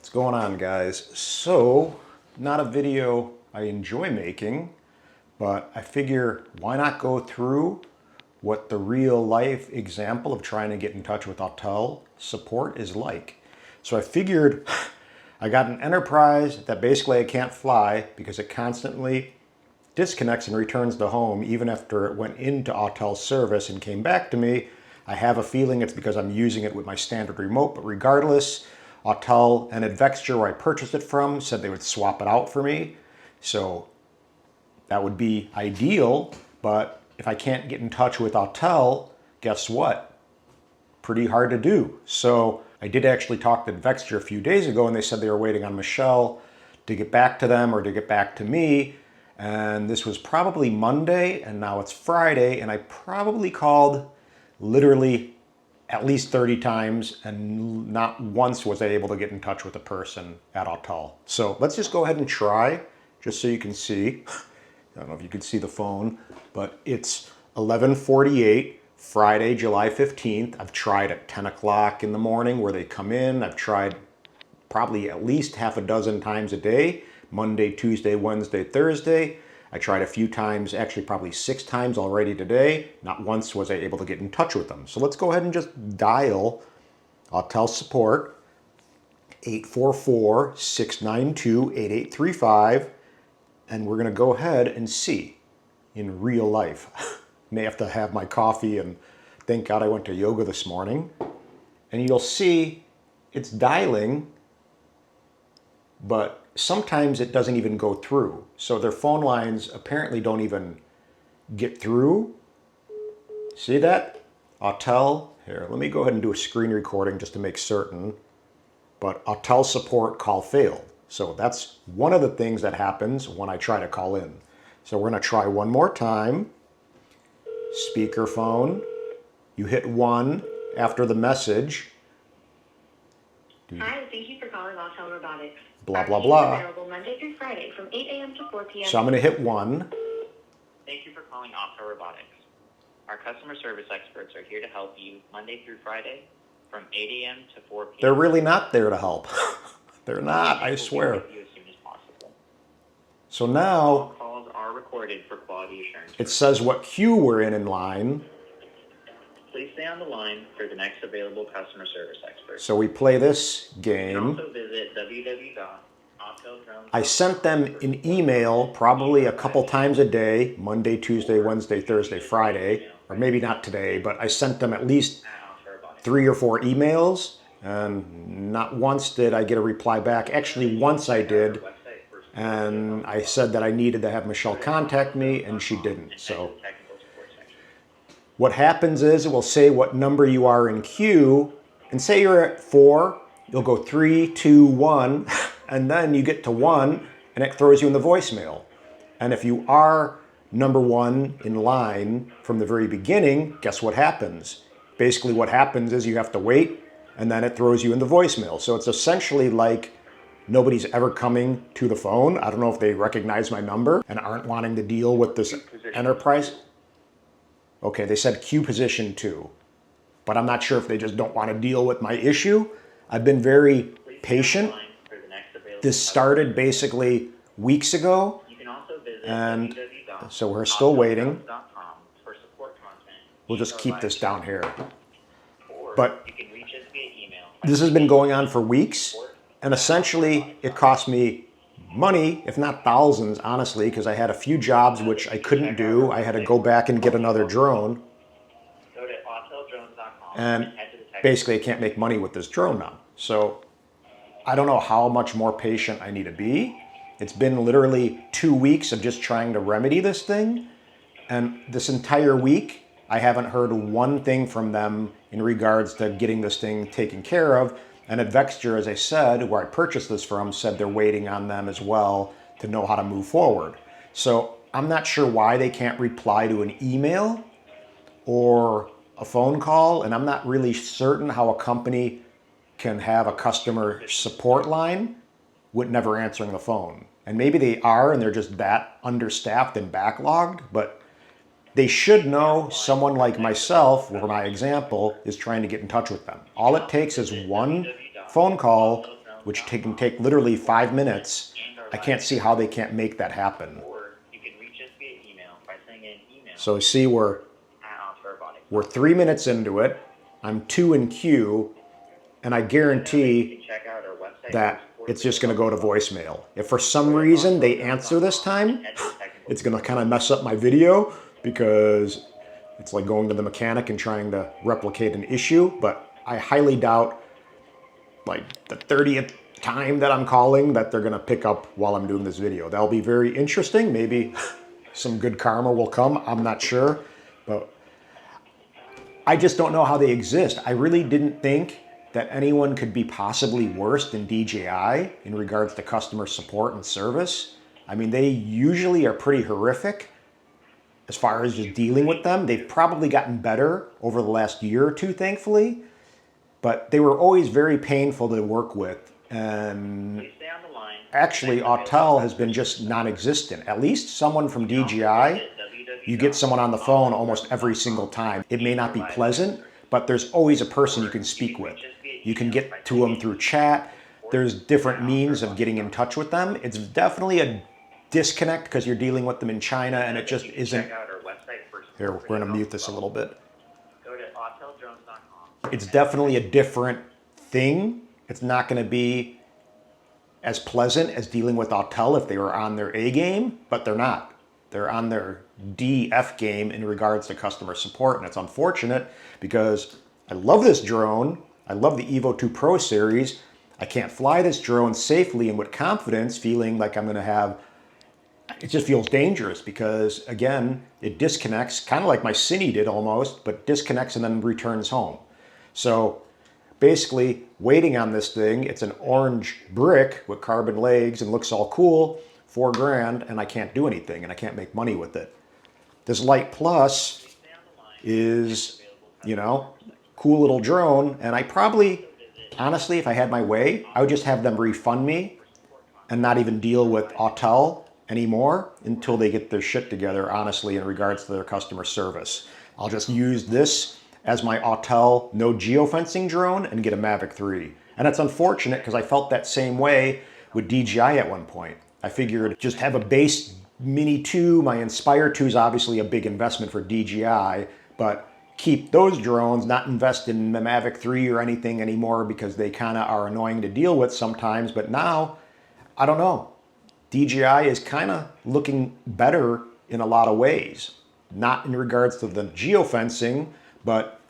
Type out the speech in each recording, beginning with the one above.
What's going on, guys? So, not a video I enjoy making, but I figure why not go through what the real life example of trying to get in touch with Autel support is like. So I figured I got an enterprise that basically I can't fly because it constantly disconnects and returns to home even after it went into Autel's service and came back to me. I have a feeling it's because I'm using it with my standard remote, but regardless, Autel and Advexture, where I purchased it from, said they would swap it out for me. So that would be ideal, but if I can't get in touch with Autel, guess what? Pretty hard to do. So I did actually talk to Advexture a few days ago, and they said they were waiting on Michelle to get back to them or to get back to me. And this was probably Monday, and now it's Friday, and I probably called literally at least 30 times, and not once was I able to get in touch with a person at Autel. So let's just go ahead and try, just so you can see. I don't know if you can see the phone, but it's 11:48, Friday, July 15th. I've tried at 10 o'clock in the morning where they come in. I've tried probably at least half a dozen times a day, Monday, Tuesday, Wednesday, Thursday. I tried a few times, actually probably 6 times already today. Not once was I able to get in touch with them. So let's go ahead and just dial Autel support, 844-692-8835. And we're gonna go ahead and see in real life. May have to have my coffee, and thank God I went to yoga this morning. And you'll see it's dialing, but sometimes it doesn't even go through. So their phone lines apparently don't even get through. See that? Autel, here, let me go ahead and do a screen recording just to make certain. But Autel support call failed. So that's one of the things that happens when I try to call in. So we're gonna try one more time. Speakerphone, you hit 1 after the message. Hi, thank you for calling Autel Robotics. Blah, blah, blah. Available Monday through Friday from 8 a.m. to 4 p.m. So I'm gonna hit 1. Thank you for calling Autel Robotics. Our customer service experts are here to help you Monday through Friday from 8 a.m. to 4 p.m. They're really not there to help. They're not, I swear. We'll get you as soon as possible. So All now calls are recorded for quality assurance. it says what queue we're in line. Please stay on the line for the next available customer service expert. So we play this You can game. also visit www.auteldrones.com. I sent them an email probably a couple times a day, Monday, Tuesday, Wednesday, Thursday, Friday, or maybe not today, but I sent them at least 3 or 4 emails, and not once did I get a reply back. Actually, once I did, and I said that I needed to have Michelle contact me, and she didn't. So what happens is it will say what number you are in queue, and say you're at 4, you'll go 3, 2, 1, and then you get to 1, and it throws you in the voicemail. And if you are number 1 in line from the very beginning, guess what happens? Basically what happens is you have to wait, and then it throws you in the voicemail. So it's essentially like nobody's ever coming to the phone. I don't know if they recognize my number and aren't wanting to deal with this enterprise. Okay, they said queue position 2, but I'm not sure if they just don't want to deal with my issue. I've been very patient. This started basically weeks ago, You can also visit and so we're still waiting. www.auteldrones.com for support content. We'll just keep this down here. Or But you can reach us via email. this has been going on for weeks, and essentially it cost me money, if not thousands, honestly, because I had a few jobs which I couldn't do. I had to go back and get another drone, Go to auteldrones.com and head to the tech. basically I can't make money with this drone now. So I don't know how much more patient I need to be. It's been literally 2 weeks of just trying to remedy this thing, and this entire week I haven't heard one thing from them in regards to getting this thing taken care of. And Advexture, as I said, where I purchased this from, said they're waiting on them as well to know how to move forward. So I'm not sure why they can't reply to an email or a phone call, and I'm not really certain how a company can have a customer support line with never answering the phone. And maybe they are, and they're just that understaffed and backlogged, but they should know someone like myself, or my example, is trying to get in touch with them. All it takes is one phone call which can take literally 5 minutes, I can't see how they can't make that happen. Or you can reach us via email by sending an email So see, we're at AutelRobotics. 3 minutes into it. I'm 2 in queue, and I You guarantee can check out our website that for support it's just going to videos. go to voicemail. If for some reason they answer this time, it's going to kind of mess up my video because it's like going to the mechanic and trying to replicate an issue. But I highly doubt, like the 30th time that I'm calling, that they're going to pick up while I'm doing this video. That'll be very interesting. Maybe some good karma will come. I'm not sure. But I just don't know how they exist. I really didn't think that anyone could be possibly worse than DJI in regards to customer support and service. I mean, they usually are pretty horrific as far as just dealing with them. They've probably gotten better over the last year or two, thankfully, but they were always very painful to work with. And Please stay on the line. actually, Autel has been just non-existent. At least someone from DJI, you get someone on the phone almost every single time. It may not be pleasant, but there's always a person you can speak with. You can get to them through chat. There's different means of getting in touch with them. It's definitely a disconnect because you're dealing with them in China and it just isn't. Check out our website for support Here, we're going to mute this a little bit. Go to auteldrones.com. It's definitely a different thing. It's not going to be as pleasant as dealing with Autel if they were on their A game, but they're not. They're on their DF game in regards to customer support, and it's unfortunate because I love this drone. I love the Evo 2 Pro series. I can't fly this drone safely and with confidence, feeling like I'm going to have, it just feels dangerous because, again, it disconnects, kind of like my Cine did almost, but disconnects and then returns home. So basically, waiting on this thing, it's an orange brick with carbon legs and looks all cool, $4,000, and I can't do anything and I can't make money with it. This Light Plus is, you know, cool little drone, and I probably, honestly, if I had my way, I would just have them refund me and not even deal with Autel anymore until they get their shit together, honestly, in regards to their customer service. I'll just use this as my Autel no geofencing drone and get a Mavic 3. And it's unfortunate because I felt that same way with DJI at one point. I figured just have a base Mini 2. My Inspire 2 is obviously a big investment for DJI, but keep those drones, not invest in the Mavic 3 or anything anymore because they kind of are annoying to deal with sometimes. But now, I don't know. DJI is kind of looking better in a lot of ways. Not in regards to the geofencing, but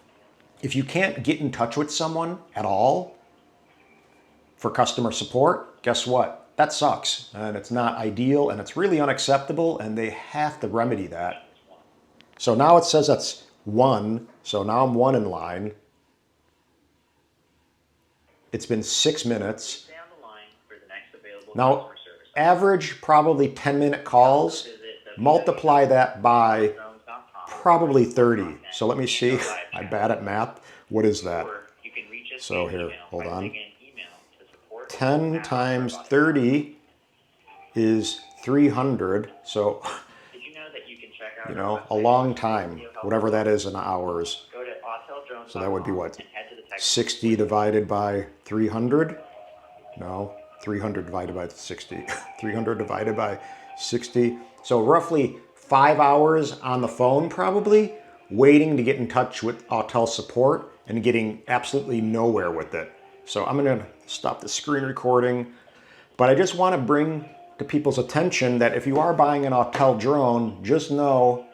if you can't get in touch with someone at all for customer support, guess what? That sucks, and it's not ideal, and it's really unacceptable, and they have to remedy that. So now it says that's 1, so now I'm 1 in line. It's been 6 minutes. Stay on the line for the next available Now, customer service. average probably 10-minute calls, multiply that by probably 30. So let me see, I'm bad at math. What is that? Or you can reach us So via here, email hold by on. sending an email to support 10 at times AutelRobotics. 30 is 300. So, Did you know that you can check out you our know, a website long for time, video help? whatever that is in hours. Go to auteldrones.com So that would be what? and head to the text 60 divided by 300? No, 300 divided by 60. 300 divided by 60. So roughly 5 hours on the phone probably, waiting to get in touch with Autel support and getting absolutely nowhere with it. So I'm going to stop the screen recording. But I just want to bring to people's attention that if you are buying an Autel drone, just know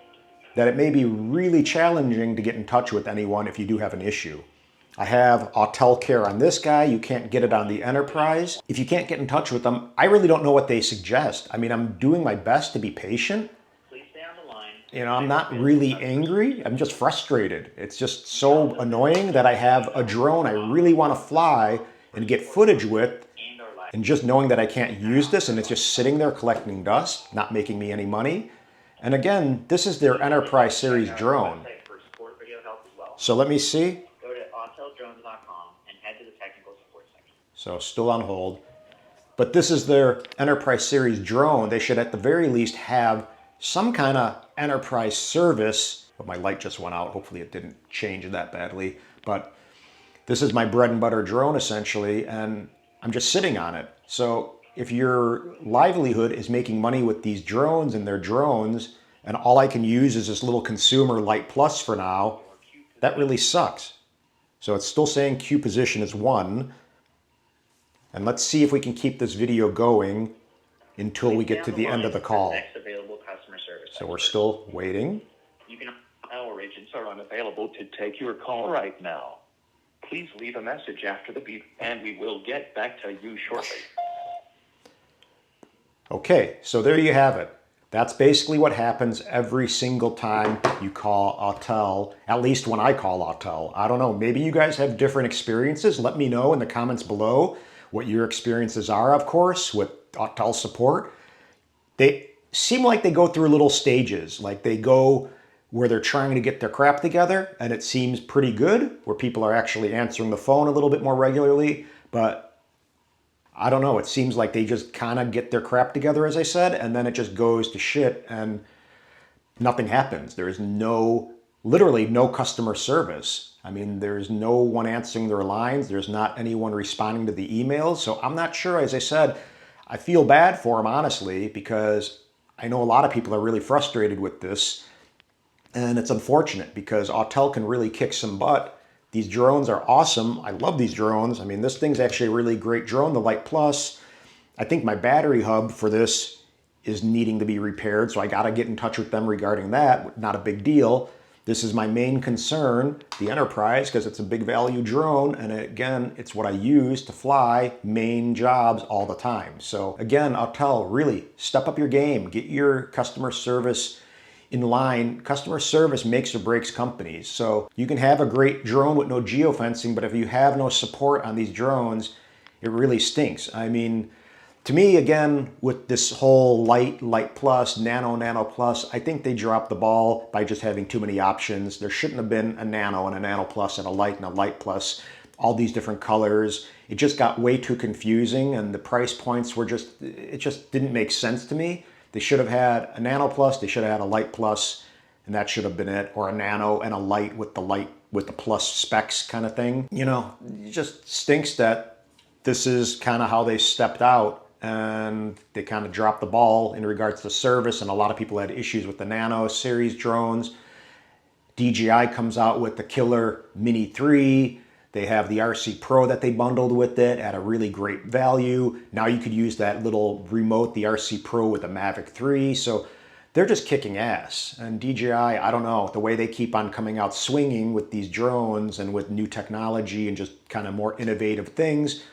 that it may be really challenging to get in touch with anyone if you do have an issue. I have Autel Care on this guy. You can't get it on the Enterprise. If you can't get in touch with them, I really don't know what they suggest. I mean, I'm doing my best to be patient. Please stay on the line. You know, I'm not really angry. I'm just frustrated. It's just so annoying that I have a drone I really want to fly and get footage with, And our live. and just knowing that I can't use this and it's just sitting there collecting dust, not making me any money. And again, this is their Enterprise Series drone. Website for support video help as well. So let me see. Go to auteldrones.com and head to the technical support section. So still on hold. But this is their Enterprise Series drone. They should at the very least have some kind of enterprise service. But my light just went out. Hopefully it didn't change that badly. But this is my bread and butter drone essentially. And I'm just sitting on it. So if your livelihood is making money with these drones and their drones, and all I can use is this little consumer Light Plus for now, that really sucks. So it's still saying queue position is 1. And let's see if we can keep this video going until we get to the end of the call. Next available customer service. So we're still waiting. You can Our agents are unavailable to take your call right now. Please leave a message after the beep, and we will get back to you shortly. Okay, so there you have it. That's basically what happens every single time you call Autel, at least when I call Autel. I don't know, maybe you guys have different experiences. Let me know in the comments below what your experiences are, of course, with Autel support. They seem like they go through little stages, like they go where they're trying to get their crap together, and it seems pretty good, where people are actually answering the phone a little bit more regularly, but I don't know, it seems like they just kind of get their crap together, as I said, and then it just goes to shit and nothing happens. There is literally no customer service. I mean, there's no one answering their lines. There's not anyone responding to the emails. So I'm not sure, as I said, I feel bad for them, honestly, because I know a lot of people are really frustrated with this. And it's unfortunate because Autel can really kick some butt. These drones are awesome. I love these drones. I mean, this thing's actually a really great drone, the Light Plus. I think my battery hub for this is needing to be repaired, so I got to get in touch with them regarding that. Not a big deal. This is my main concern, the Enterprise, because it's a big value drone, and again, it's what I use to fly main jobs all the time. So again, Autel, really step up your game. Get your customer service in line. Customer service makes or breaks companies. So you can have a great drone with no geofencing, but if you have no support on these drones, it really stinks. I mean, to me, again, with this whole Light Plus, Nano Plus, I think they dropped the ball by just having too many options. There shouldn't have been a Nano and a Nano Plus and a Light Plus, all these different colors. It just got way too confusing, and the price points were it just didn't make sense to me. They should have had a Nano Plus, they should have had a Light Plus, and that should have been it, or a Nano and a Light with the Plus specs kind of thing. You know, it just stinks that this is kind of how they stepped out, and they kind of dropped the ball in regards to service, and a lot of people had issues with the Nano series drones. DJI comes out with the killer Mini 3. They have the RC Pro that they bundled with it at a really great value. Now you could use that little remote, the RC Pro, with the Mavic 3. So they're just kicking ass. And DJI, I don't know, the way they keep on coming out swinging with these drones and with new technology and just kind of more innovative things.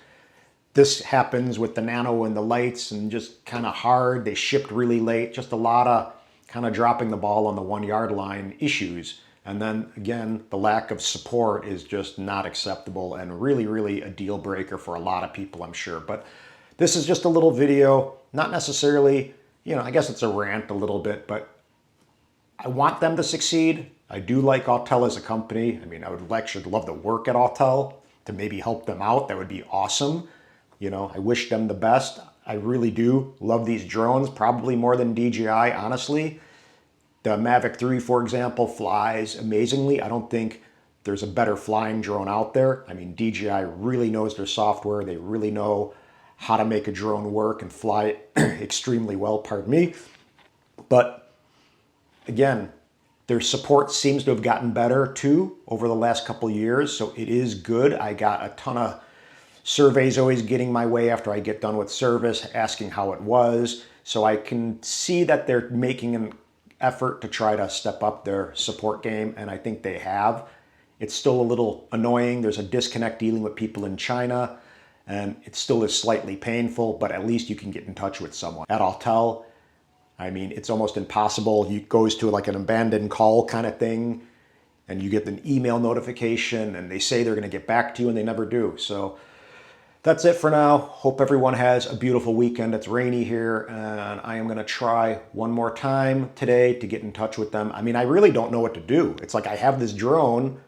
This happens with the Nano and the Lights, and just kind of hard. They shipped really late. Just a lot of kind of dropping the ball on the 1 yard line issues. And then again, the lack of support is just not acceptable and really, really a deal breaker for a lot of people, I'm sure. But this is just a little video, not necessarily, you know, I guess it's a rant a little bit, but I want them to succeed. I do like Autel as a company. I mean, I would actually love to work at Autel to maybe help them out. That would be awesome. You know, I wish them the best. I really do love these drones, probably more than DJI, honestly. The Mavic 3, for example, flies amazingly. I don't think there's a better flying drone out there. I mean, DJI really knows their software. They really know how to make a drone work and fly it extremely well, pardon me. But again, their support seems to have gotten better too over the last couple of years. So it is good. I got a ton of surveys always getting my way after I get done with service, asking how it was. So I can see that they're making an effort to try to step up their support game, and I think they have. It's still a little annoying. There's a disconnect dealing with people in China, and it still is slightly painful, but at least you can get in touch with someone. At Autel, I mean, it's almost impossible. It goes to like an abandoned call kind of thing, and you get an email notification, and they say they're going to get back to you, and they never do. So that's it for now. Hope everyone has a beautiful weekend. It's rainy here, and I am going to try one more time today to get in touch with them. I mean, I really don't know what to do. It's like I have this drone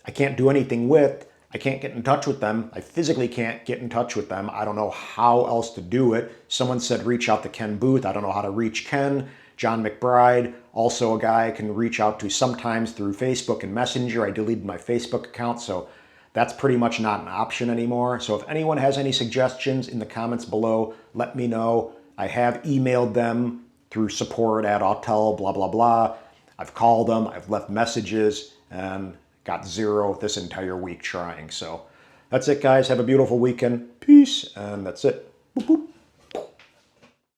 I can't do anything with. I can't get in touch with them. I physically can't get in touch with them. I don't know how else to do it. Someone said reach out to Ken Booth. I don't know how to reach Ken. John McBride, also a guy I can reach out to sometimes through Facebook and Messenger. I deleted my Facebook account, so that's pretty much not an option anymore. So if anyone has any suggestions in the comments below, let me know. I have emailed them through support@Autel, blah, blah, blah. I've called them, I've left messages, and got 0 this entire week trying. So that's it, guys. Have a beautiful weekend. Peace. And that's it. Boop, boop.